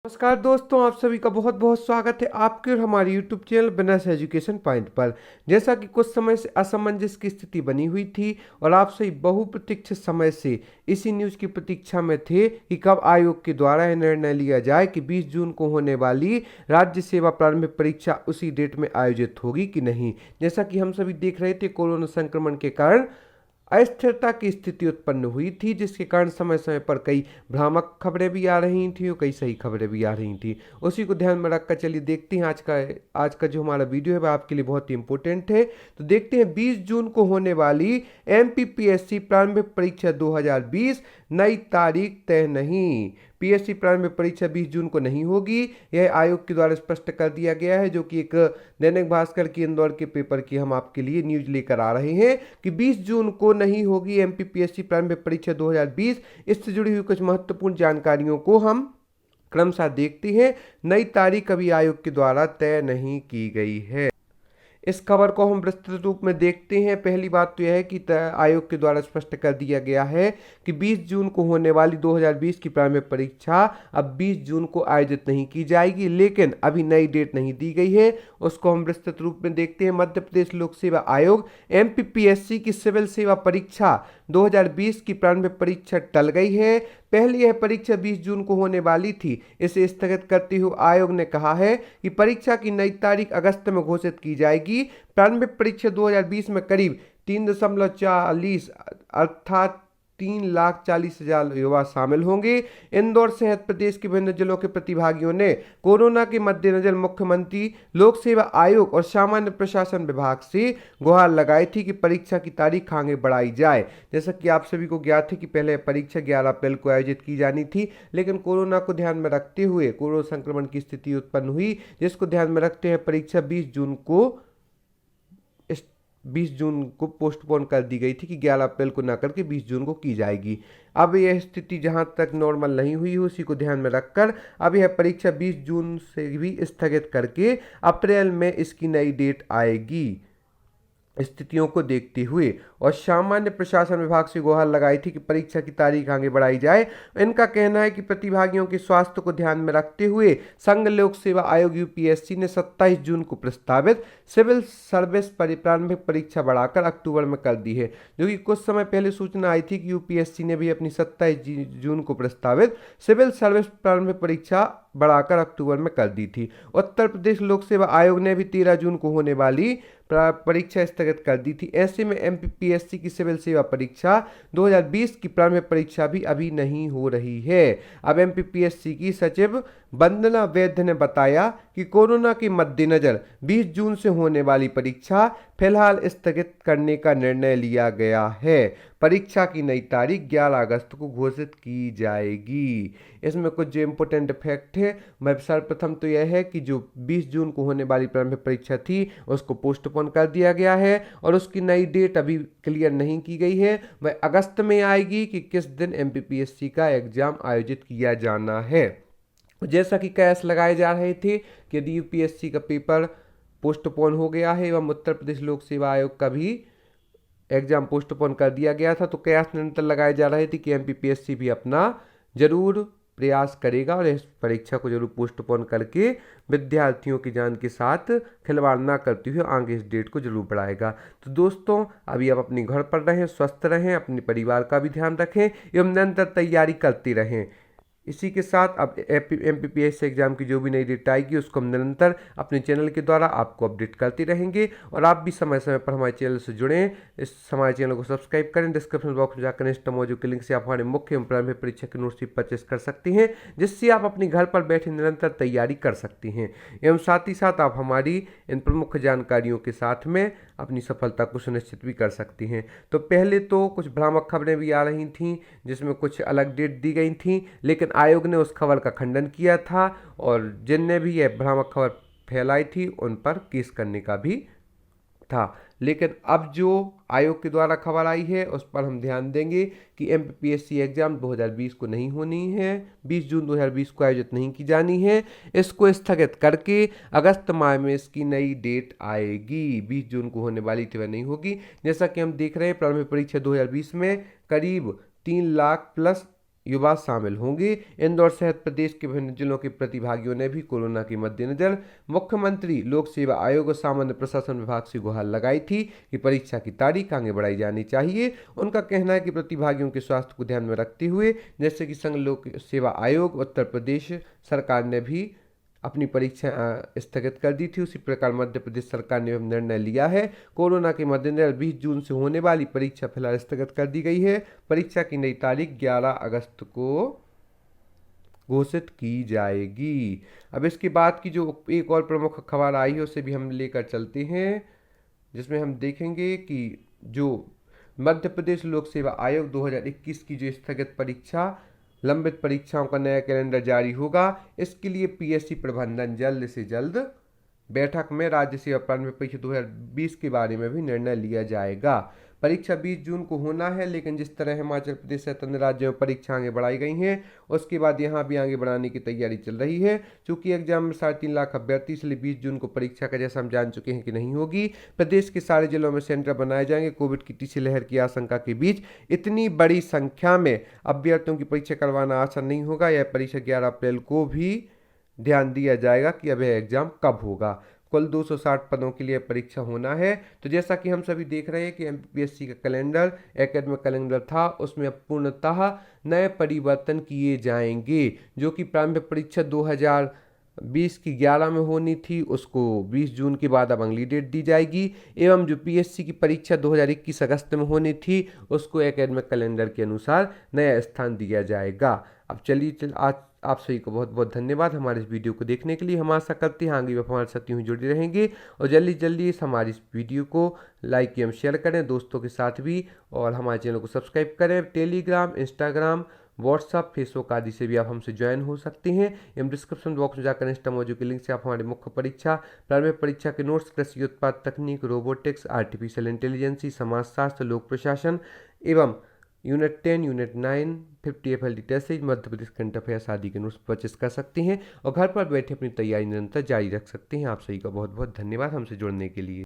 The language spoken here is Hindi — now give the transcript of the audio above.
नमस्कार दोस्तों, आप सभी का बहुत बहुत स्वागत है आपके और हमारे YouTube channel business education point पर। जैसा कि कुछ समय से असमंजस की स्थिति बनी हुई थी और आप सभी बहुप्रतीक्षित समय से इसी न्यूज़ की प्रतीक्षा में थे कि कब आयोग के द्वारा यह निर्णय लिया जाए कि 20 जून को होने वाली राज्य सेवा प्रारंभिक परीक्षा उसी डेट में आयोजित होगी कि नहीं। जैसा कि हम सभी देख रहे थे, कोरोना संक्रमण के कारण अस्थिरता की स्थिति उत्पन्न हुई थी, जिसके कारण समय समय पर कई भ्रामक खबरें भी आ रही थी और कई सही खबरें भी आ रही थी। उसी को ध्यान में रखकर चलिए देखते हैं आज का जो हमारा वीडियो है वह आपके लिए बहुत ही इंपॉर्टेंट है। तो देखते हैं 20 जून को होने वाली एमपीपीएससी प्रारंभिक परीक्षा 2020 नई तारीख तय नहीं। पीएससी प्रारंभिक परीक्षा 20 जून को नहीं होगी, यह आयोग के द्वारा स्पष्ट कर दिया गया है, जो कि एक दैनिक भास्कर की इंदौर के पेपर की हम आपके लिए न्यूज लेकर आ रहे हैं कि 20 जून को नहीं होगी एमपीपीएससी प्रारंभिक परीक्षा 2020। इससे जुड़ी हुई कुछ महत्वपूर्ण जानकारियों को हम क्रमशः देखते हैं। नई तारीख अभी आयोग के द्वारा तय नहीं की गई है। इस खबर को हम विस्तृत रूप में देखते हैं। पहली बात तो यह है कि आयोग के द्वारा स्पष्ट कर दिया गया है कि 20 जून को होने वाली 2020 की प्रारंभिक परीक्षा अब 20 जून को आयोजित नहीं की जाएगी, लेकिन अभी नई डेट नहीं दी गई है। उसको हम विस्तृत रूप में देखते हैं। मध्य प्रदेश लोक सेवा आयोग एमपीपीएससी की सिविल सेवा परीक्षा 2020 की प्रारंभिक परीक्षा टल गई है। पहले यह परीक्षा 20 जून को होने वाली थी। इसे स्थगित करते हुए आयोग ने कहा है कि परीक्षा की नई तारीख अगस्त में घोषित की जाएगी। प्रारंभिक परीक्षा 2020 में करीब 3.40 अर्थात 3,40,000 युवा शामिल होंगे। इंदौर सहित प्रदेश के विभिन्न जिलों के प्रतिभागियों ने कोरोना के मद्देनजर मुख्यमंत्री, लोक सेवा आयोग और सामान्य प्रशासन विभाग से गुहार लगाई थी कि परीक्षा की तारीख आगे बढ़ाई जाए। जैसा कि आप सभी को ज्ञात है कि पहले परीक्षा 11 अप्रैल को आयोजित की जानी थी, लेकिन कोरोना को ध्यान में रखते हुए कोरोना संक्रमण की स्थिति उत्पन्न हुई, जिसको ध्यान में रखते हुए परीक्षा 20 जून को पोस्टपोन कर दी गई थी कि 11 अप्रैल को ना करके 20 जून को की जाएगी। अब यह स्थिति जहां तक नॉर्मल नहीं हुई है उसी को ध्यान में रखकर अब यह परीक्षा 20 जून से भी स्थगित करके अप्रैल में इसकी नई डेट आएगी। स्थितियों को देखते हुए और सामान्य प्रशासन विभाग से गुहार लगाई थी कि परीक्षा की तारीख आगे बढ़ाई जाए। इनका कहना है कि प्रतिभागियों के स्वास्थ्य को ध्यान में रखते हुए संघ लोक सेवा आयोग यूपीएससी ने 27 जून को प्रस्तावित सिविल सर्विस प्रारंभिक परीक्षा बढ़ाकर अक्टूबर में कर दी है, जो कि कुछ समय पहले सूचना आई थी कि यूपीएससी ने भी अपनी 27 जून को प्रस्तावित सिविल सर्विस प्रारंभिक परीक्षा बढ़ाकर अक्टूबर में कर दी थी। उत्तर प्रदेश लोक सेवा आयोग ने भी 13 जून को होने वाली परीक्षा स्थगित कर दी थी। ऐसे में एमपीपीएससी की सिविल सेवा परीक्षा 2020 की प्रारंभिक परीक्षा भी अभी नहीं हो रही है। अब एमपीपीएससी की सचिव वंदना वैद्य ने बताया कि कोरोना के मद्देनजर 20 जून से होने वाली परीक्षा फिलहाल स्थगित करने का निर्णय लिया गया है। परीक्षा की नई तारीख 11 अगस्त को घोषित की जाएगी। इसमें कुछ जो इम्पोर्टेंट फैक्ट है, मैं सर्वप्रथम तो यह है कि जो 20 जून को होने वाली प्रारंभिक परीक्षा थी उसको पोस्टपोन कर दिया गया है और उसकी नई डेट अभी क्लियर नहीं की गई है। वह अगस्त में आएगी कि किस दिन एमपीपीएससी का एग्जाम आयोजित किया जाना है। जैसा कि कयास लगाए जा रहे थे कि यदि यूपीएससी का पेपर पोस्टपोन हो गया है एवं उत्तर प्रदेश लोक सेवा आयोग का भी एग्जाम पोस्टपोन कर दिया गया था, तो कयास निरंतर लगाए जा रहे थे कि एमपीपीएससी भी अपना जरूर प्रयास करेगा और इस परीक्षा को जरूर पोस्टपोन करके विद्यार्थियों की जान के साथ खिलवाड़ ना करते हुए आगे इस डेट को जरूर बढ़ाएगा। तो दोस्तों, अभी आप अपने घर पर रहें, स्वस्थ रहें, अपने परिवार का भी ध्यान रखें एवं निरंतर तैयारी करते रहें। इसी के साथ अब एमपीपीएससी एग्जाम की जो भी नई डेट आएगी उसको हम निरंतर अपने चैनल के द्वारा आपको अपडेट करते रहेंगे और आप भी समय समय पर हमारे चैनल से जुड़ें। हमारे चैनल को सब्सक्राइब करें। डिस्क्रिप्शन बॉक्स में जाकर इंस्टा मौजूद के लिंक से आप हमारे मुख्य एवं प्रारंभिक परीक्षा के नोट्स भी परचेस कर सकते हैं, जिससे आप अपने घर पर बैठे निरंतर तैयारी कर सकते हैं एवं साथ ही साथ आप हमारी इन प्रमुख जानकारियों के साथ में अपनी सफलता को सुनिश्चित भी कर सकती हैं। तो पहले तो कुछ भ्रामक खबरें भी आ रही थीं जिसमें कुछ अलग डेट दी गई थी, लेकिन आयोग ने उस खबर का खंडन किया था और जिनने भी यह भ्रामक खबर फैलाई थी उन पर केस करने का भी था। लेकिन अब जो आयोग के द्वारा खबर आई है उस पर हम ध्यान देंगे कि एमपीपीएससी एग्जाम 2020 को नहीं होनी है, 20 जून 2020 को आयोजित नहीं की जानी है। इसको स्थगित करके अगस्त माह में इसकी नई डेट आएगी। 20 जून को होने वाली थी वह नहीं होगी। जैसा कि हम देख रहे हैं प्रारंभिक परीक्षा 2020 में करीब 3 लाख प्लस युवा शामिल होंगे। इंदौर सहित प्रदेश के विभिन्न जिलों के प्रतिभागियों ने भी कोरोना के मद्देनजर मुख्यमंत्री, लोक सेवा आयोग और सामान्य प्रशासन विभाग से गुहार लगाई थी कि परीक्षा की तारीख आगे बढ़ाई जानी चाहिए। उनका कहना है कि प्रतिभागियों के स्वास्थ्य को ध्यान में रखते हुए, जैसे कि संघ लोक सेवा आयोग, उत्तर प्रदेश सरकार ने भी अपनी परीक्षा स्थगित कर दी थी, उसी प्रकार मध्य प्रदेश सरकार ने निर्णय लिया है। कोरोना के मद्देनजर 20 जून से होने वाली परीक्षा फिलहाल स्थगित कर दी गई है। परीक्षा की नई तारीख 11 अगस्त को घोषित की जाएगी। अब इसके बाद की जो एक और प्रमुख खबर आई है उसे भी हम लेकर चलते हैं, जिसमें हम देखेंगे कि जो मध्य प्रदेश लोक सेवा आयोग 2021 की जो स्थगित परीक्षा, लंबित परीक्षाओं का नया कैलेंडर जारी होगा। इसके लिए पीएससी प्रबंधन जल्द से जल्द बैठक में राज्य सेवा प्रारंभिक परीक्षा 2020 के बारे में भी निर्णय लिया जाएगा। परीक्षा 20 जून को होना है, लेकिन जिस तरह हिमाचल प्रदेश सहित अन्य राज्यों में परीक्षा आगे बढ़ाई गई हैं, उसके बाद यहाँ भी आगे बढ़ाने की तैयारी चल रही है। चूंकि एग्जाम में 3.5 लाख अभ्यर्थी, इसलिए 20 जून को परीक्षा का जैसा हम जान चुके हैं कि नहीं होगी। प्रदेश के सारे जिलों में सेंटर बनाए जाएंगे। कोविड की तीसरी लहर की आशंका के बीच इतनी बड़ी संख्या में अभ्यर्थियों की परीक्षा करवाना आसान नहीं होगा। यह परीक्षा 11 अप्रैल को भी ध्यान दिया जाएगा कि अब यह एग्जाम कब होगा। कुल 260 पदों के लिए परीक्षा होना है। तो जैसा कि हम सभी देख रहे हैं कि एमपीएससी का कैलेंडर, एकेडमिक कैलेंडर था, उसमें अब पूर्णतः नए परिवर्तन किए जाएंगे। जो कि प्रारंभिक परीक्षा 2020 की 11 में होनी थी, उसको 20 जून के बाद अब अगली डेट दी जाएगी। एवं जो पीएससी की परीक्षा 2021 अगस्त में होनी थी, उसको एकेडमिक कैलेंडर के अनुसार नया स्थान दिया जाएगा। अब चलिए, आज आप सभी को बहुत बहुत धन्यवाद हमारे इस वीडियो को देखने के लिए। हम आशा करते हैं आगे भी हमारे साथ यूँ जुड़े रहेंगे, और जल्दी जल्दी हमारी इस वीडियो को लाइक एवं शेयर करें दोस्तों के साथ भी, और हमारे चैनल को सब्सक्राइब करें। टेलीग्राम, इंस्टाग्राम, व्हाट्सअप, फेसबुक आदि से भी आप हमसे ज्वाइन हो सकते हैं। एवं डिस्क्रिप्शन बॉक्स में जाकर इंस्टामोजो के लिंक से आप हमारी मुख्य परीक्षा, प्रारंभिक परीक्षा के नोट्स, कृषि उत्पाद तकनीक, रोबोटिक्स, आर्टिफिशियल इंटेलिजेंसी, समाजशास्त्र, लोक प्रशासन एवं unit 10, unit 9, 50 FLD test, Madhya Pradesh current affairs आदि के नोट्स परचेस कर सकते हैं, और घर पर बैठे अपनी तैयारी निरंतर जारी रख सकते हैं। आप सभी का बहुत बहुत धन्यवाद हमसे जुड़ने के लिए।